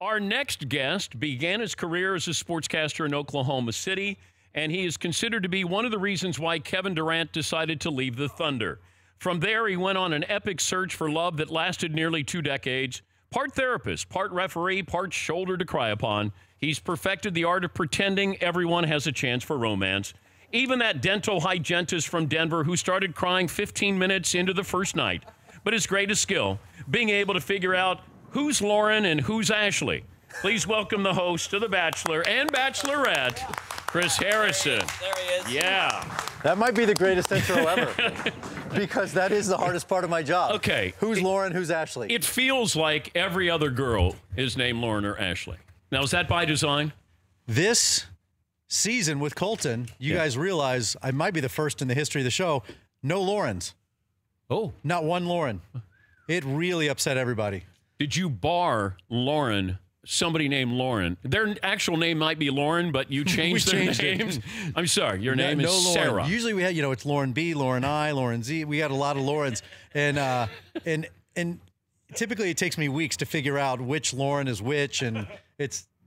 Our next guest began his career as a sportscaster in Oklahoma City, and he is considered to be one of the reasons why Kevin Durant decided to leave the Thunder. From there, he went on an epic search for love that lasted nearly 2 decades. Part therapist, part referee, part shoulder to cry upon. He's perfected the art of pretending everyone has a chance for romance. Even that dental hygienist from Denver who started crying 15 minutes into the first night. But his greatest skill, being able to figure out who's Lauren and who's Ashley. Please welcome the host of The Bachelor and Bachelorette, Chris Harrison. There he is. Yeah. That might be the greatest intro ever. Because that is the hardest part of my job. Okay. Who's Lauren, who's Ashley? It feels like every other girl is named Lauren or Ashley. Now, is that by design? This season with Colton, you guys realize I might be the first in the history of the show. No Laurens. Oh. Not one Lauren. It really upset everybody. Did you bar Lauren, somebody named Lauren? Their actual name might be Lauren, but you changed their names? I'm sorry, your name is Lauren. Sarah. Usually we had, it's Lauren B, Lauren I, Lauren Z. We got a lot of Laurens. And typically it takes me weeks to figure out which Lauren is which,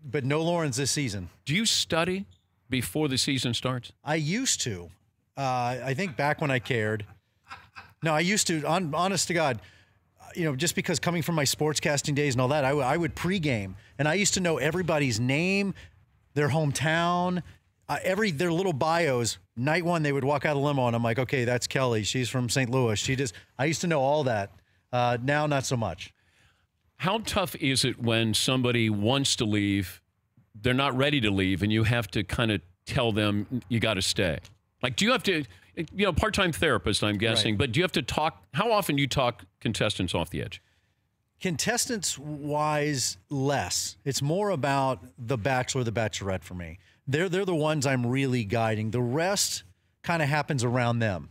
but no Laurens this season. Do you study before the season starts? I used to. I think back when I cared. No, I used to, honest to God, just because coming from my sportscasting days and all that, I would pregame, and I used to know everybody's name, their hometown, their little bios. Night one, they would walk out of the limo, and I'm like, okay, that's Kelly. She's from St. Louis. I used to know all that. Now, not so much. How tough is it when somebody wants to leave, they're not ready to leave, and you have to kind of tell them you got to stay? Like, do you have to, part-time therapist, I'm guessing, Right. but do you have to talk, how often do you talk contestants off the edge? Contestants-wise, less. It's more about the Bachelor, the Bachelorette for me. They're the ones I'm really guiding. The rest kind of happens around them.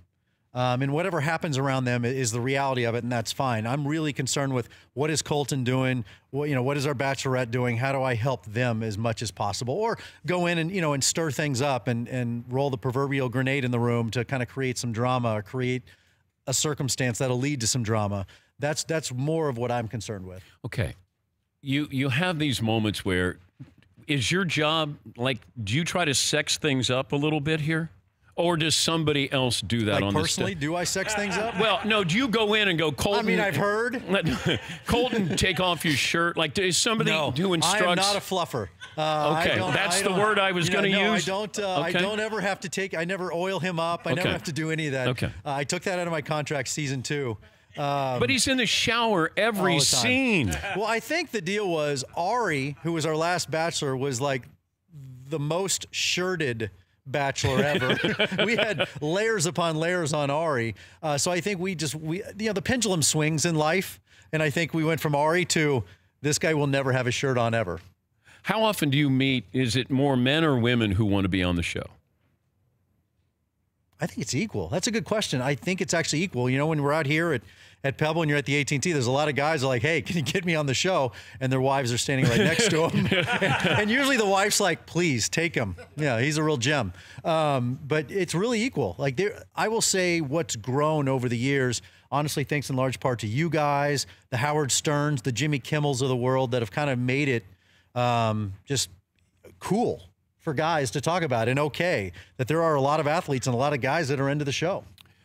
And whatever happens around them is the reality of it, and that's fine. I'm really concerned with what is Colton doing, what is our Bachelorette doing, how do I help them as much as possible, or go in and, and stir things up and roll the proverbial grenade in the room to kind of create some drama or create a circumstance that'll lead to some drama. That's more of what I'm concerned with. Okay. You have these moments where, is your job, do you try to sex things up a little bit here? Or does somebody else do that on the personally, do I sex things up? Well, no, do you go in and go, Colton? I mean, I've heard. Colton, take off your shirt. Like, is somebody who instructs? I am not a fluffer. Okay, that's the word I was going to use. I don't ever have to take, I never oil him up. I never have to do any of that. Okay. I took that out of my contract season 2. But he's in the shower every scene. Well, I think the deal was Ari, who was our last Bachelor, was like the most shirted Bachelor ever. We had layers upon layers on Ari. So I think the pendulum swings in life. And I think we went from Ari to this guy will never have a shirt on ever. How often do you meet, is it more men or women who want to be on the show? I think it's equal. That's a good question. I think it's actually equal. When we're out here at Pebble and you're at the AT&T, there's a lot of guys that are like, hey, can you get me on the show? And their wives are standing right next to them. and usually the wife's like, please, take him. Yeah, he's a real gem. But it's really equal. I will say what's grown over the years, honestly, thanks in large part to you guys, the Howard Sterns, the Jimmy Kimmels of the world that have kind of made it just cool for guys to talk about, and okay, that there are a lot of athletes and a lot of guys that are into the show.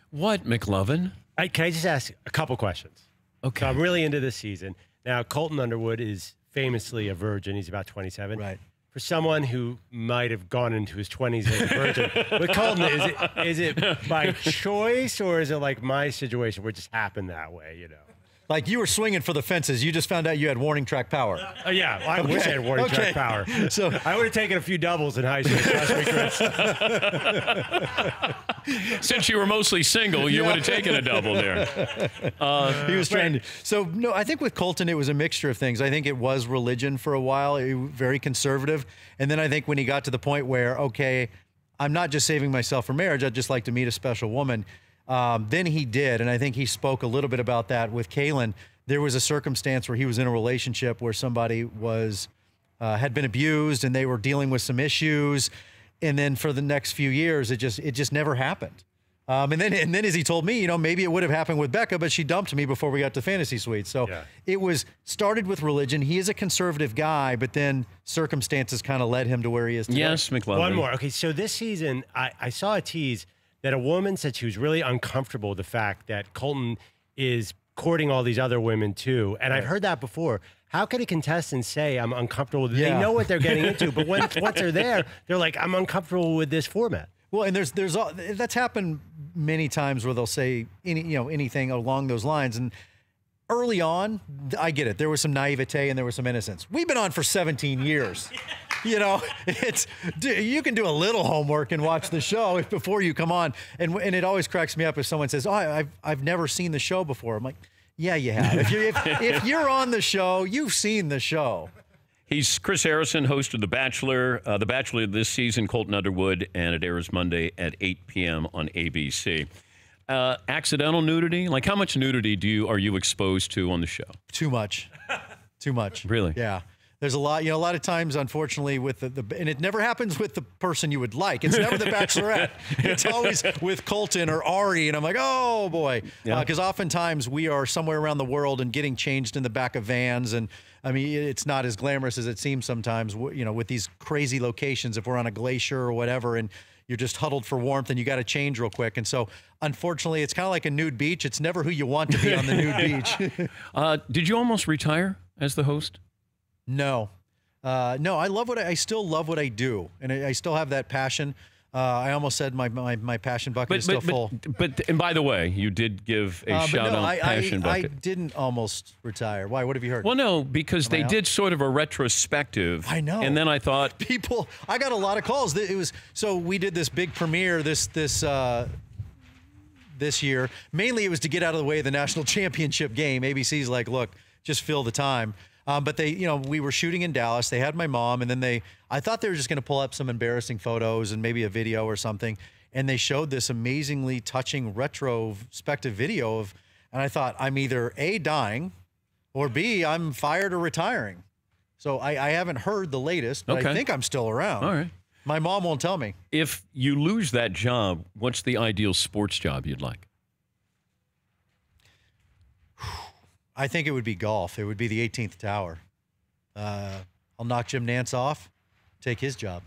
What, McLovin? Can I just ask a couple questions? Okay. So I'm really into this season. Now, Colton Underwood is famously a virgin. He's about 27. Right. For someone who might have gone into his 20s as a virgin, but Colton, is it by choice, or is it like my situation where it just happened that way, Like you were swinging for the fences. You just found out you had warning track power. Yeah, I wish I had warning track power. So I would have taken a few doubles in high school. Since you were mostly single, you would have taken a double there. He was trying to. So, no, I think with Colton, it was a mixture of things. I think it was religion for a while, very conservative. And then I think when he got to the point where, okay, I'm not just saving myself for marriage, I'd just like to meet a special woman. Then he did, and I think he spoke a little bit about that with Kaylin. There was a circumstance where he was in a relationship where somebody had been abused, and they were dealing with some issues, and then for the next few years, it just never happened. And then as he told me, maybe it would have happened with Becca, but she dumped me before we got to Fantasy Suite. So it was started with religion. He is a conservative guy, but then circumstances kind of led him to where he is today. Yes, McLovin. One more. Okay, so this season, I saw a tease that a woman said she was really uncomfortable with the fact that Colton is courting all these other women too. And I've heard that before. How could a contestant say I'm uncomfortable with it? They know what they're getting into, but once they're there, they're like, I'm uncomfortable with this format. Well, and that's happened many times where they'll say anything along those lines. And early on, I get it. There was some naivete and there was some innocence. We've been on for 17 years. You can do a little homework and watch the show before you come on. And it always cracks me up if someone says, "Oh, I've never seen the show before." I'm like, "Yeah, you have. If you're on the show, you've seen the show." He's Chris Harrison, host of The Bachelor. The Bachelor this season, Colton Underwood, and it airs Monday at 8 p.m. on ABC. Accidental nudity? Like, how much nudity are you exposed to on the show? Too much. Too much. Really? Yeah. There's a lot, a lot of times, unfortunately, with and it never happens with the person you would like. It's never the Bachelorette. It's always with Colton or Ari, and I'm like, oh boy, because oftentimes we are somewhere around the world and getting changed in the back of vans, and I mean, it's not as glamorous as it seems sometimes. With these crazy locations, if we're on a glacier or whatever, and you're just huddled for warmth, and you got to change real quick, and so unfortunately, it's kind of like a nude beach. It's never who you want to be on the nude beach. Did you almost retire as the host? No, I love I still love what I do, and I still have that passion. I almost said my passion bucket is still full. And by the way, you did give a shout out passion bucket. I didn't almost retire. Why? What have you heard? Well, no, because they did sort of a retrospective. I know. And then I thought I got a lot of calls. So we did this big premiere this year. Mainly, it was to get out of the way of the national championship game. ABC's like, look, just fill the time. But we were shooting in Dallas. They had my mom, and then I thought they were just going to pull up some embarrassing photos and maybe a video or something. And they showed this amazingly touching retrospective video and I thought, I'm either A, dying, or B, I'm fired or retiring. So I haven't heard the latest, but I think I'm still around. All right. My mom won't tell me. If you lose that job, what's the ideal sports job you'd like? I think it would be golf. It would be the 18th tower. I'll knock Jim Nantz off, take his job.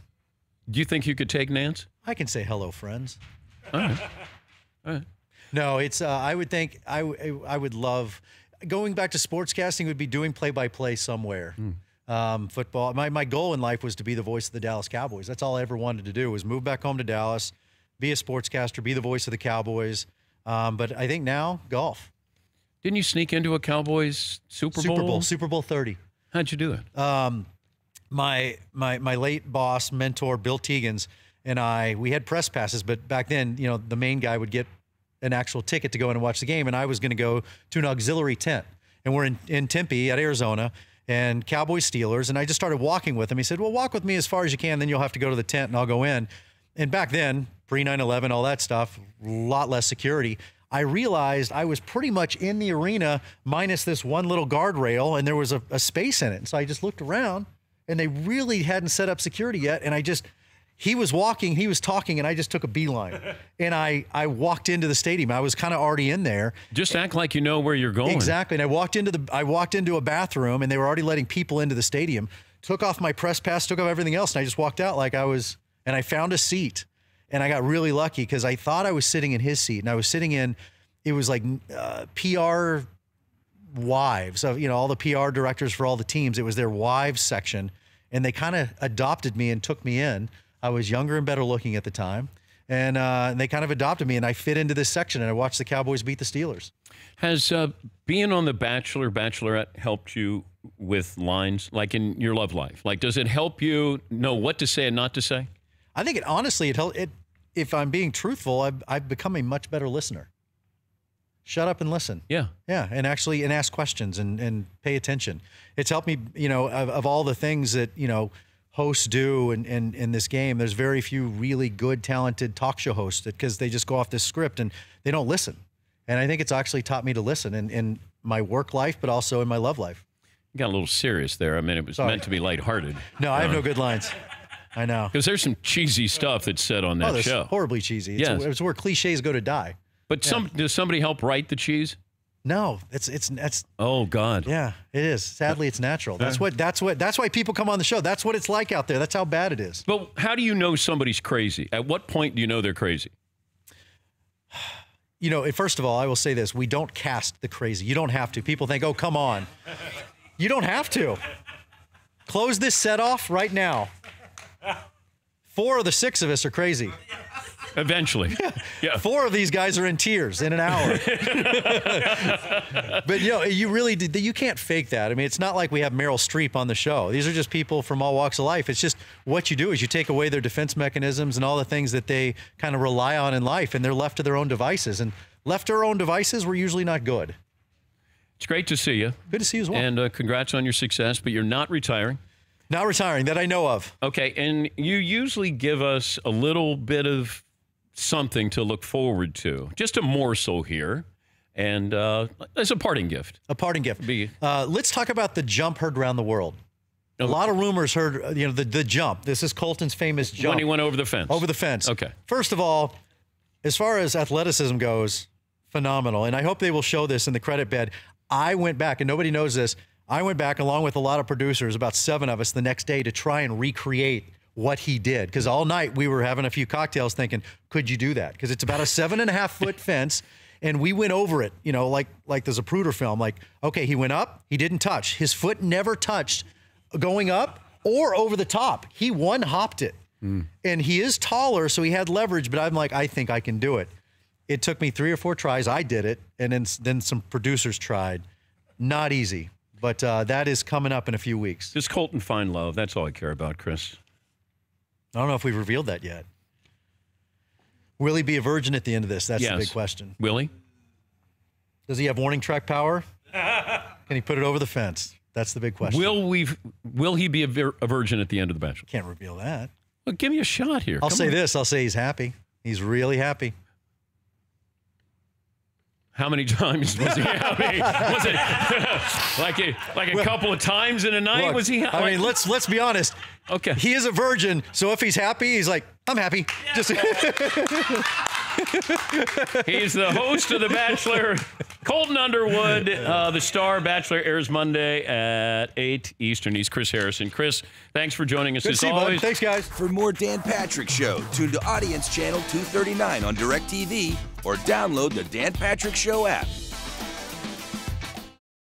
Do you think you could take Nantz? I can say hello, friends. All right. All right. No, it's. I would think I would love going back to sportscasting. Would be doing play-by-play somewhere. Football. My goal in life was to be the voice of the Dallas Cowboys. That's all I ever wanted to do was move back home to Dallas, be a sportscaster, be the voice of the Cowboys. But I think now golf. Didn't you sneak into a Cowboys Super Bowl? Super Bowl 30. How'd you do it? My late boss, mentor, Bill Tegans, and we had press passes, but back then, the main guy would get an actual ticket to go in and watch the game, and I was going to go to an auxiliary tent. And we're in Tempe at Arizona, and Cowboys Steelers, and I just started walking with him. He said, well, walk with me as far as you can, then you'll have to go to the tent, and I'll go in. And back then, pre-9/11, all that stuff, a lot less security. I realized I was pretty much in the arena minus this one little guardrail, and there was a space in it. And so I just looked around, and they really hadn't set up security yet. And he was walking, he was talking, and I just took a beeline. And I walked into the stadium. I was kind of already in there. Just act like you know where you're going. Exactly. And I walked into a bathroom, and they were already letting people into the stadium. Took off my press pass, took off everything else, and I just walked out like and I found a seat. And I got really lucky because I thought I was sitting in his seat, and I was sitting in, it was like PR wives of, all the PR directors for all the teams. It was their wives section, and they kind of adopted me and took me in. I was younger and better looking at the time, and they kind of adopted me, and I fit into this section, and I watched the Cowboys beat the Steelers. Has being on The Bachelor, Bachelorette helped you with lines, like in your love life? Like, does it help you know what to say and not to say? I think it honestly, if I'm being truthful, I've become a much better listener. Shut up and listen. Yeah. Yeah. And ask questions and pay attention. It's helped me, of all the things that, hosts do in this game, there's very few really good, talented talk show hosts because they just go off this script and they don't listen. And I think it's actually taught me to listen in my work life, but also in my love life. You got a little serious there. I mean, it was meant to be lighthearted. No, I have no good lines. I know. Because there's some cheesy stuff that's said on that show. Horribly cheesy. Yes. It's where cliches go to die. But does somebody help write the cheese? No, it's. Oh God. Yeah, it is. Sadly, it's natural. That's why people come on the show. That's what it's like out there. That's how bad it is. But how do you know somebody's crazy? At what point do you know they're crazy? You know, first of all, I will say this: we don't cast the crazy. You don't have to. People think, "Oh, come on," you don't have to. Close this set off right now. 4 of the 6 of us are crazy. Eventually. Yeah. 4 of these guys are in tears in an hour. But, you know, you can't fake that. I mean, it's not like we have Meryl Streep on the show. These are just people from all walks of life. It's just what you do is you take away their defense mechanisms and all the things that they kind of rely on in life, and they're left to their own devices. And left to our own devices, we're usually not good. It's great to see you. Good to see you as well. And congrats on your success, but you're not retiring. Not retiring, that I know of. Okay, and you usually give us a little bit of something to look forward to, just a morsel here, and as a parting gift. A parting gift. Let's talk about the jump heard around the world. A lot of rumors heard, you know, the jump. This is Colton's famous jump. When he went over the fence. Over the fence. Okay. First of all, as far as athleticism goes, phenomenal. And I hope they will show this in the credit bed. I went back, and nobody knows this, I went back along with a lot of producers, about 7 of us, the next day to try and recreate what he did. Because all night we were having a few cocktails thinking, could you do that? Because it's about a 7.5-foot fence, and we went over it, you know, like there's a Zapruder film. Like, okay, he went up, he didn't touch. His foot never touched going up or over the top. He one-hopped it. And he is taller, so he had leverage, but I'm like, I think I can do it. It took me 3 or 4 tries. I did it, and then some producers tried. Not easy. But that is coming up in a few weeks. Does Colton find love? That's all I care about, Chris. I don't know if we've revealed that yet. Will he be a virgin at the end of this? That's Yes. the big question. Will he? Does he have warning track power? Can he put it over the fence? That's the big question. Will he be a virgin at the end of The Bachelor? Can't reveal that. Well, give me a shot here. I'll say this. I'll say he's happy. He's really happy. How many times was he happy? Was it like a couple of times in a night? Look, Was he? I mean, let's be honest. Okay. He is a virgin, so if he's happy, he's like, I'm happy. Just He's the host of The Bachelor, Colton Underwood. The Star Bachelor airs Monday at 8 Eastern. He's Chris Harrison. Chris, thanks for joining us Good to as see you, always. bud. Thanks, guys. For more Dan Patrick Show, tune to Audience Channel 239 on DirecTV or download the Dan Patrick Show app.